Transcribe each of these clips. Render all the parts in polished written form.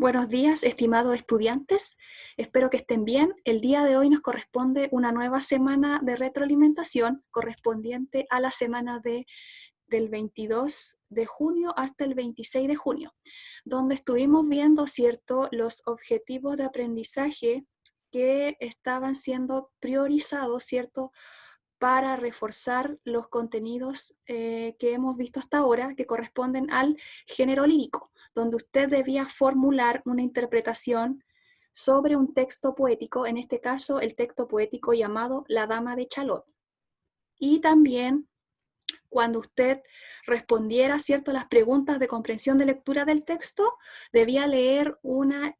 Buenos días, estimados estudiantes. Espero que estén bien. El día de hoy nos corresponde una nueva semana de retroalimentación correspondiente a la semana del 22 de junio hasta el 26 de junio, donde estuvimos viendo, ¿cierto?, los objetivos de aprendizaje que estaban siendo priorizados, ¿cierto?, para reforzar los contenidos que hemos visto hasta ahora, que corresponden al género lírico, donde usted debía formular una interpretación sobre un texto poético, en este caso el texto poético llamado La Dama de Chalot. Y también cuando usted respondiera, ¿cierto?, las preguntas de comprensión de lectura del texto, debía leer una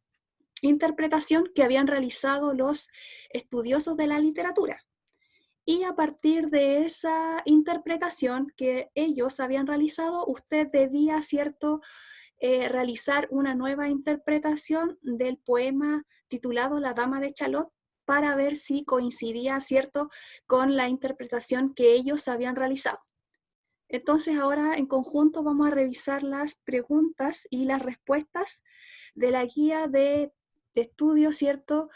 interpretación que habían realizado los estudiosos de la literatura. Y a partir de esa interpretación que ellos habían realizado, usted debía, ¿cierto?, realizar una nueva interpretación del poema titulado La Dama de Chalot para ver si coincidía, ¿cierto?, con la interpretación que ellos habían realizado. Entonces ahora en conjunto vamos a revisar las preguntas y las respuestas de la guía de estudio, ¿cierto?,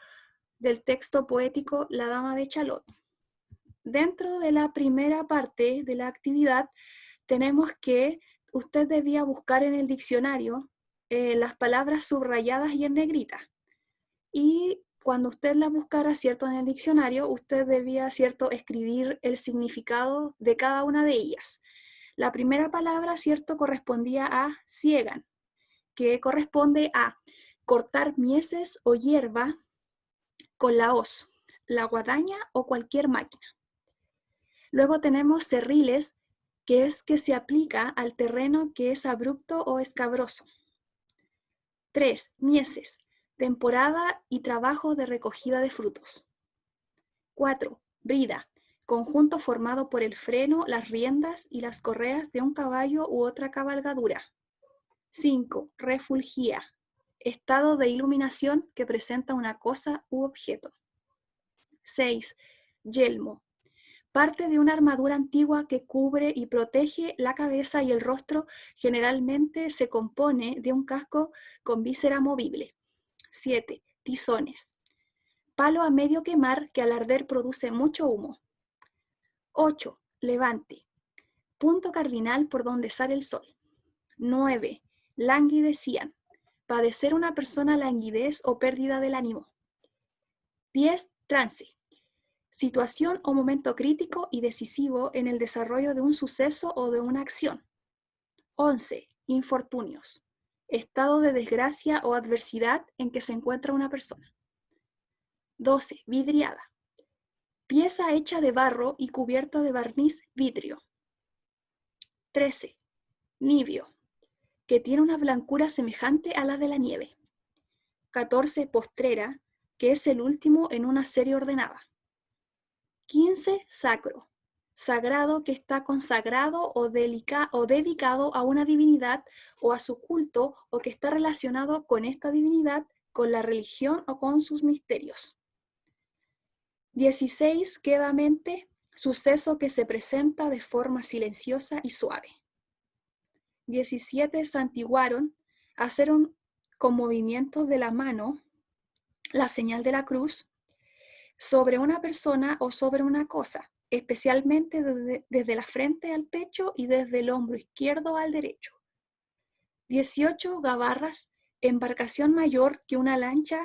del texto poético La Dama de Chalot. Dentro de la primera parte de la actividad tenemos que usted debía buscar en el diccionario las palabras subrayadas y en negrita. Y cuando usted las buscara, ¿cierto?, en el diccionario, usted debía, ¿cierto?, escribir el significado de cada una de ellas. La primera palabra, ¿cierto?, correspondía a ciegan, que corresponde a cortar mieses o hierba con la hoz, la guadaña o cualquier máquina. Luego tenemos cerriles, que es que se aplica al terreno que es abrupto o escabroso. 3. Mieses, temporada y trabajo de recogida de frutos. 4. Brida, conjunto formado por el freno, las riendas y las correas de un caballo u otra cabalgadura. 5. Refulgía, estado de iluminación que presenta una cosa u objeto. 6. Yelmo, parte de una armadura antigua que cubre y protege la cabeza y el rostro. Generalmente se compone de un casco con víscera movible. 7. Tizones, palo a medio quemar que al arder produce mucho humo. 8. Levante, punto cardinal por donde sale el sol. 9. Languidecían, padecer una persona languidez o pérdida del ánimo. 10. Trance, situación o momento crítico y decisivo en el desarrollo de un suceso o de una acción. 11. Infortunios, estado de desgracia o adversidad en que se encuentra una persona. 12. Vidriada, pieza hecha de barro y cubierta de barniz vidrio. 13. Nibio, que tiene una blancura semejante a la de la nieve. 14. Postrera, que es el último en una serie ordenada. 15. Sacro, sagrado que está consagrado o dedicado a una divinidad o a su culto o que está relacionado con esta divinidad, con la religión o con sus misterios. 16. Quedamente, suceso que se presenta de forma silenciosa y suave. 17. Santiguaron, hacer con movimientos de la mano la señal de la cruz sobre una persona o sobre una cosa, especialmente desde la frente al pecho y desde el hombro izquierdo al derecho. 18. Gabarras, embarcación mayor que una lancha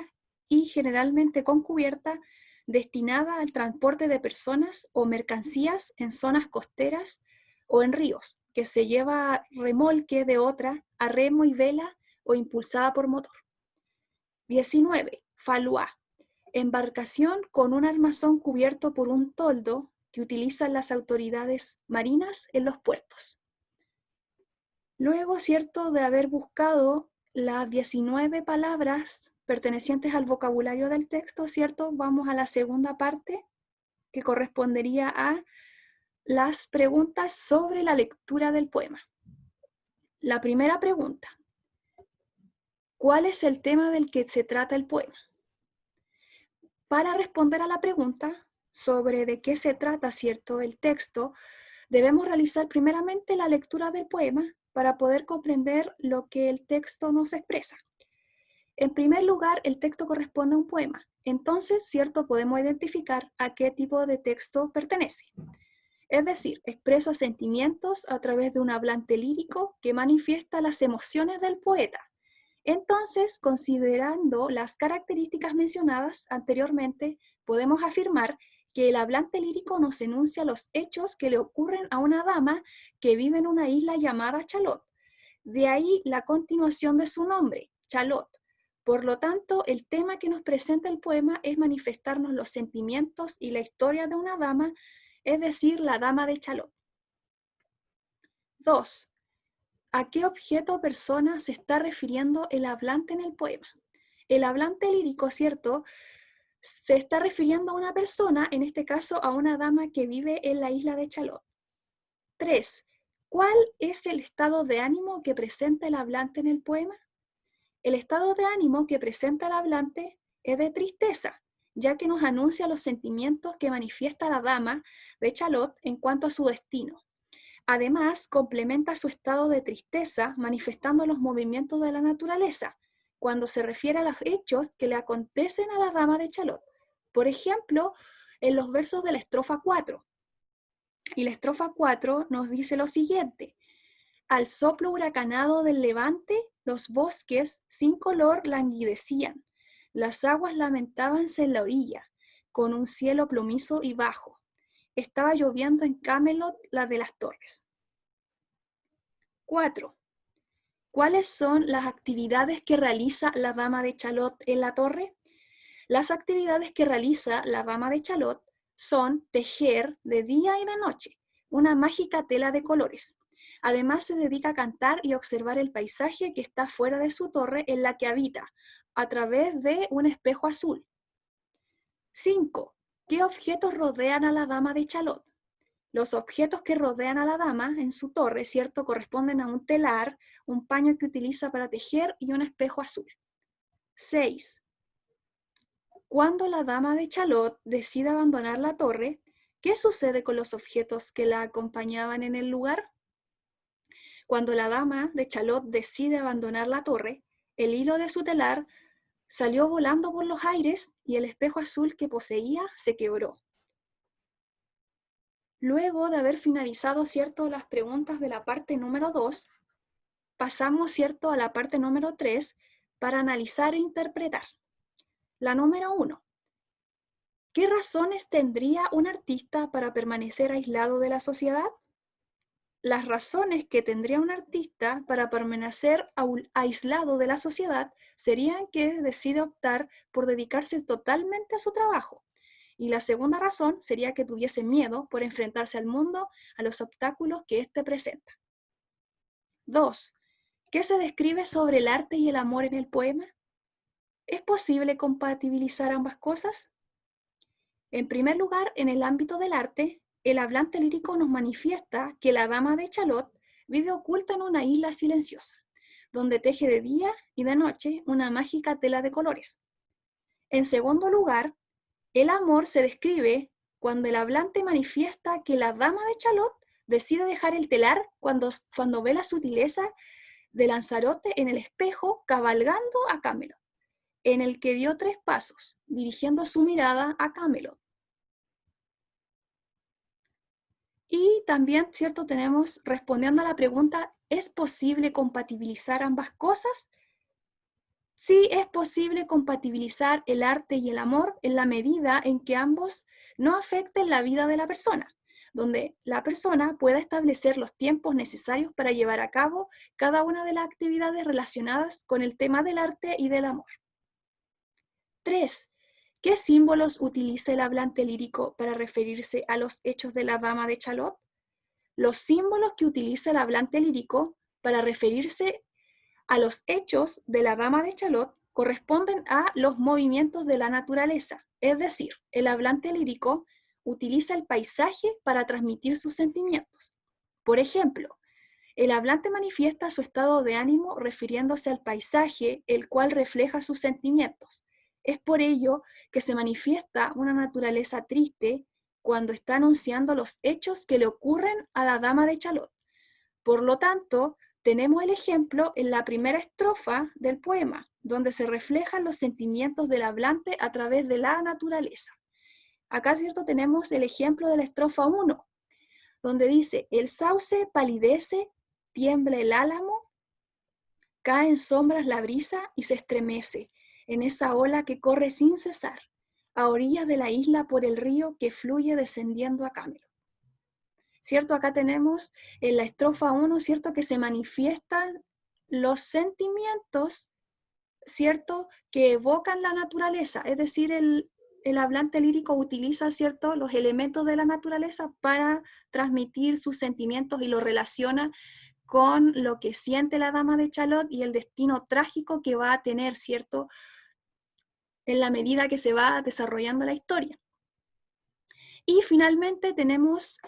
y generalmente con cubierta, destinada al transporte de personas o mercancías en zonas costeras o en ríos, que se lleva a remolque de otra a remo y vela o impulsada por motor. 19. Faluá, embarcación con un armazón cubierto por un toldo que utilizan las autoridades marinas en los puertos. Luego, ¿cierto?, de haber buscado las 19 palabras pertenecientes al vocabulario del texto, ¿cierto?, vamos a la segunda parte, que correspondería a las preguntas sobre la lectura del poema. La primera pregunta: ¿cuál es el tema del que se trata el poema? Para responder a la pregunta sobre de qué se trata, ¿cierto?, el texto, debemos realizar primeramente la lectura del poema para poder comprender lo que el texto nos expresa. En primer lugar, el texto corresponde a un poema. Entonces, ¿cierto? Podemos identificar a qué tipo de texto pertenece. Es decir, expresa sentimientos a través de un hablante lírico que manifiesta las emociones del poeta. Entonces, considerando las características mencionadas anteriormente, podemos afirmar que el hablante lírico nos enuncia los hechos que le ocurren a una dama que vive en una isla llamada Chalot. De ahí la continuación de su nombre, Chalot. Por lo tanto, el tema que nos presenta el poema es manifestarnos los sentimientos y la historia de una dama, es decir, la dama de Chalot. 2. ¿A qué objeto o persona se está refiriendo el hablante en el poema? El hablante lírico, ¿cierto?, se está refiriendo a una persona, en este caso a una dama que vive en la isla de Chalot. 3. ¿Cuál es el estado de ánimo que presenta el hablante en el poema? El estado de ánimo que presenta el hablante es de tristeza, ya que nos anuncia los sentimientos que manifiesta la dama de Chalot en cuanto a su destino. Además, complementa su estado de tristeza manifestando los movimientos de la naturaleza, cuando se refiere a los hechos que le acontecen a la dama de Chalot. Por ejemplo, en los versos de la estrofa 4. Y la estrofa 4 nos dice lo siguiente: al soplo huracanado del levante, los bosques sin color languidecían, las aguas lamentábanse en la orilla, con un cielo plomizo y bajo. Estaba lloviendo en Camelot la de las torres. 4. ¿Cuáles son las actividades que realiza la dama de Chalot en la torre? Las actividades que realiza la dama de Chalot son tejer de día y de noche, una mágica tela de colores. Además se dedica a cantar y observar el paisaje que está fuera de su torre en la que habita, a través de un espejo azul. 5. ¿Qué objetos rodean a la dama de Chalot? Los objetos que rodean a la dama en su torre, ¿cierto?, corresponden a un telar, un paño que utiliza para tejer y un espejo azul. 6. Cuando la dama de Chalot decide abandonar la torre, ¿qué sucede con los objetos que la acompañaban en el lugar? Cuando la dama de Chalot decide abandonar la torre, el hilo de su telar salió volando por los aires y el espejo azul que poseía se quebró. Luego de haber finalizado, ¿cierto?, las preguntas de la parte número 2, pasamos, ¿cierto?, a la parte número 3 para analizar e interpretar. La número 1. ¿Qué razones tendría un artista para permanecer aislado de la sociedad? Las razones que tendría un artista para permanecer aislado de la sociedad serían que decide optar por dedicarse totalmente a su trabajo. Y la segunda razón sería que tuviese miedo por enfrentarse al mundo, a los obstáculos que éste presenta. 2. ¿Qué se describe sobre el arte y el amor en el poema? ¿Es posible compatibilizar ambas cosas? En primer lugar, en el ámbito del arte, el hablante lírico nos manifiesta que la dama de Chalot vive oculta en una isla silenciosa, donde teje de día y de noche una mágica tela de colores. En segundo lugar, el amor se describe cuando el hablante manifiesta que la dama de Chalot decide dejar el telar cuando ve la sutileza de Lanzarote en el espejo cabalgando a Camelot, en el que dio 3 pasos, dirigiendo su mirada a Camelot. Y también, ¿cierto?, tenemos, respondiendo a la pregunta, ¿es posible compatibilizar ambas cosas? Sí, es posible compatibilizar el arte y el amor en la medida en que ambos no afecten la vida de la persona, donde la persona pueda establecer los tiempos necesarios para llevar a cabo cada una de las actividades relacionadas con el tema del arte y del amor. 3. ¿Qué símbolos utiliza el hablante lírico para referirse a los hechos de la dama de Chalot? Los símbolos que utiliza el hablante lírico para referirse a los hechos de la dama de Chalot corresponden a los movimientos de la naturaleza, es decir, el hablante lírico utiliza el paisaje para transmitir sus sentimientos. Por ejemplo, el hablante manifiesta su estado de ánimo refiriéndose al paisaje, el cual refleja sus sentimientos. Es por ello que se manifiesta una naturaleza triste cuando está anunciando los hechos que le ocurren a la dama de Chalot. Por lo tanto, tenemos el ejemplo en la primera estrofa del poema, donde se reflejan los sentimientos del hablante a través de la naturaleza. Acá, ¿cierto?, tenemos el ejemplo de la estrofa 1, donde dice: el sauce palidece, tiembla el álamo, cae en sombras la brisa y se estremece en esa ola que corre sin cesar, a orillas de la isla por el río que fluye descendiendo a Camelot. ¿Cierto? Acá tenemos en la estrofa 1, ¿cierto?, que se manifiestan los sentimientos, ¿cierto?, que evocan la naturaleza, es decir, el hablante lírico utiliza, ¿cierto?, los elementos de la naturaleza para transmitir sus sentimientos y lo relaciona con lo que siente la dama de Chalot y el destino trágico que va a tener, ¿cierto?, en la medida que se va desarrollando la historia. Y finalmente tenemos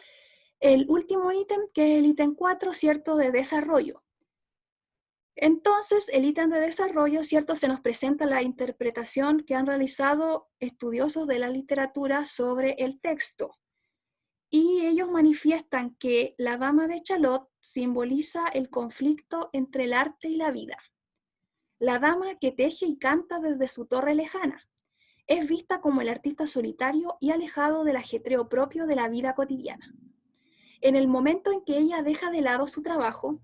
el último ítem, que es el ítem 4, ¿cierto?, de desarrollo. Entonces, el ítem de desarrollo, ¿cierto?, se nos presenta la interpretación que han realizado estudiosos de la literatura sobre el texto. Y ellos manifiestan que la dama de Chalot simboliza el conflicto entre el arte y la vida. La dama que teje y canta desde su torre lejana es vista como el artista solitario y alejado del ajetreo propio de la vida cotidiana. En el momento en que ella deja de lado su trabajo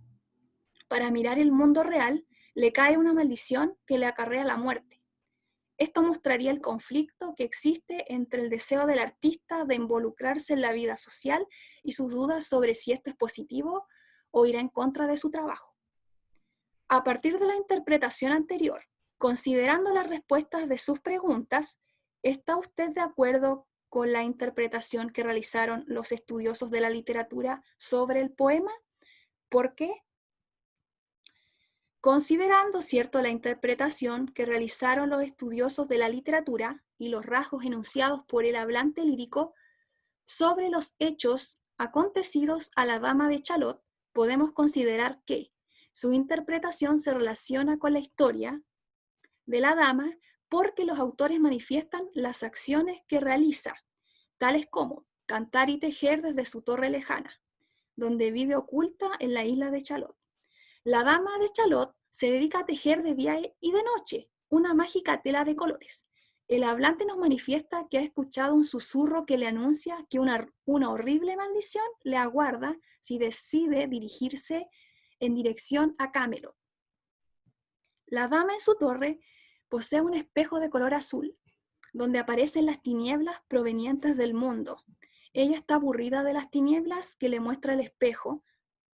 para mirar el mundo real, le cae una maldición que le acarrea la muerte. Esto mostraría el conflicto que existe entre el deseo del artista de involucrarse en la vida social y sus dudas sobre si esto es positivo o irá en contra de su trabajo. A partir de la interpretación anterior, considerando las respuestas de sus preguntas, ¿está usted de acuerdo con la interpretación que realizaron los estudiosos de la literatura sobre el poema? ¿Por qué? Considerando, ¿cierto?, la interpretación que realizaron los estudiosos de la literatura y los rasgos enunciados por el hablante lírico sobre los hechos acontecidos a la dama de Chalot, podemos considerar que su interpretación se relaciona con la historia de la dama porque los autores manifiestan las acciones que realiza, tales como cantar y tejer desde su torre lejana, donde vive oculta en la isla de Chalot. La dama de Chalot se dedica a tejer de día y de noche una mágica tela de colores. El hablante nos manifiesta que ha escuchado un susurro que le anuncia que una horrible maldición le aguarda si decide dirigirse en dirección a Camelot. La dama en su torre posee un espejo de color azul, donde aparecen las tinieblas provenientes del mundo. Ella está aburrida de las tinieblas que le muestra el espejo,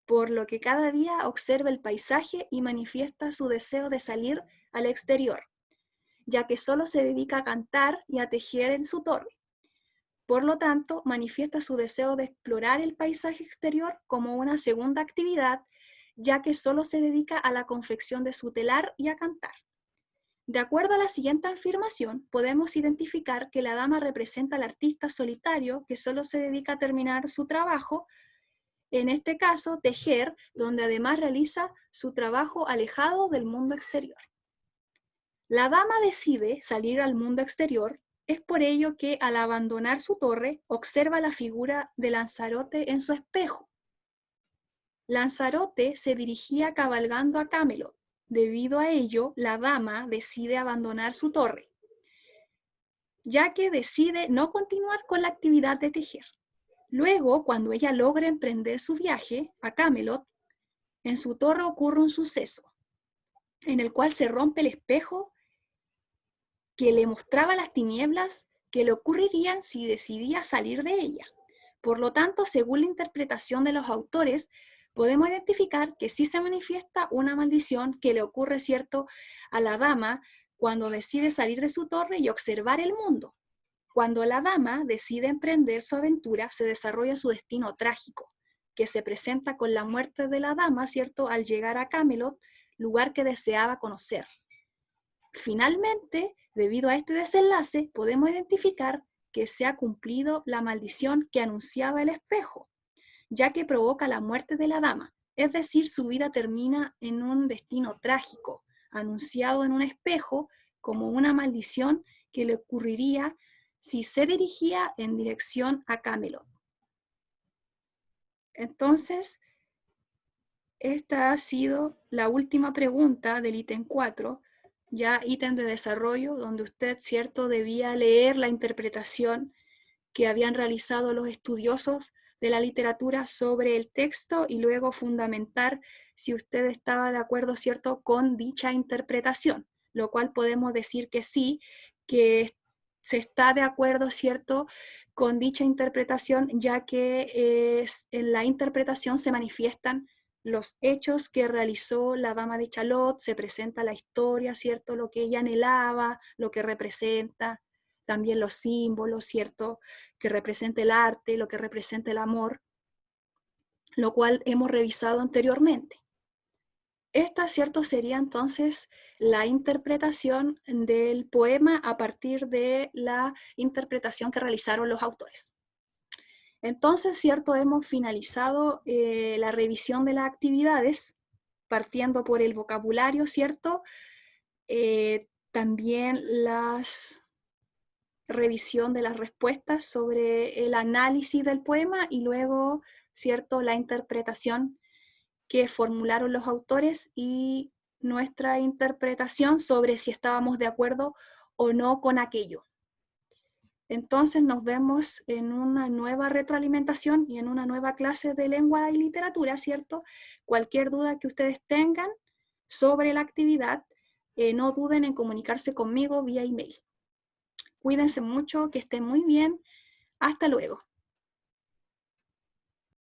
por lo que cada día observa el paisaje y manifiesta su deseo de salir al exterior, ya que solo se dedica a cantar y a tejer en su torre. Por lo tanto, manifiesta su deseo de explorar el paisaje exterior como una segunda actividad, ya que solo se dedica a la confección de su telar y a cantar. De acuerdo a la siguiente afirmación, podemos identificar que la dama representa al artista solitario que solo se dedica a terminar su trabajo, en este caso, tejer, donde además realiza su trabajo alejado del mundo exterior. La dama decide salir al mundo exterior, es por ello que al abandonar su torre, observa la figura de Lanzarote en su espejo. Lanzarote se dirigía cabalgando a Camelot. Debido a ello, la dama decide abandonar su torre, ya que decide no continuar con la actividad de tejer. Luego, cuando ella logra emprender su viaje a Camelot, en su torre ocurre un suceso, en el cual se rompe el espejo que le mostraba las tinieblas que le ocurrirían si decidía salir de ella. Por lo tanto, según la interpretación de los autores, podemos identificar que sí se manifiesta una maldición que le ocurre, ¿cierto?, a la dama cuando decide salir de su torre y observar el mundo. Cuando la dama decide emprender su aventura, se desarrolla su destino trágico, que se presenta con la muerte de la dama, ¿cierto?, al llegar a Camelot, lugar que deseaba conocer. Finalmente, debido a este desenlace, podemos identificar que se ha cumplido la maldición que anunciaba el espejo, ya que provoca la muerte de la dama, es decir, su vida termina en un destino trágico, anunciado en un espejo como una maldición que le ocurriría si se dirigía en dirección a Camelot. Entonces, esta ha sido la última pregunta del ítem 4, ya ítem de desarrollo, donde usted, cierto, debía leer la interpretación que habían realizado los estudiosos de la literatura sobre el texto y luego fundamentar si usted estaba de acuerdo, cierto, con dicha interpretación, lo cual podemos decir que sí, que se está de acuerdo, cierto, con dicha interpretación, ya que en la interpretación se manifiestan los hechos que realizó la dama de Chalot, se presenta la historia, ¿cierto? Lo que ella anhelaba, lo que representa, también los símbolos, ¿cierto? Que representa el arte, lo que representa el amor, lo cual hemos revisado anteriormente. Esta, ¿cierto? Sería entonces la interpretación del poema a partir de la interpretación que realizaron los autores. Entonces, ¿cierto? Hemos finalizado la revisión de las actividades, partiendo por el vocabulario, ¿cierto? También la revisión de las respuestas sobre el análisis del poema y luego, ¿cierto? La interpretación que formularon los autores y nuestra interpretación sobre si estábamos de acuerdo o no con aquello. Entonces nos vemos en una nueva retroalimentación y en una nueva clase de lengua y literatura, ¿cierto? Cualquier duda que ustedes tengan sobre la actividad, no duden en comunicarse conmigo vía email. Cuídense mucho, que estén muy bien. Hasta luego.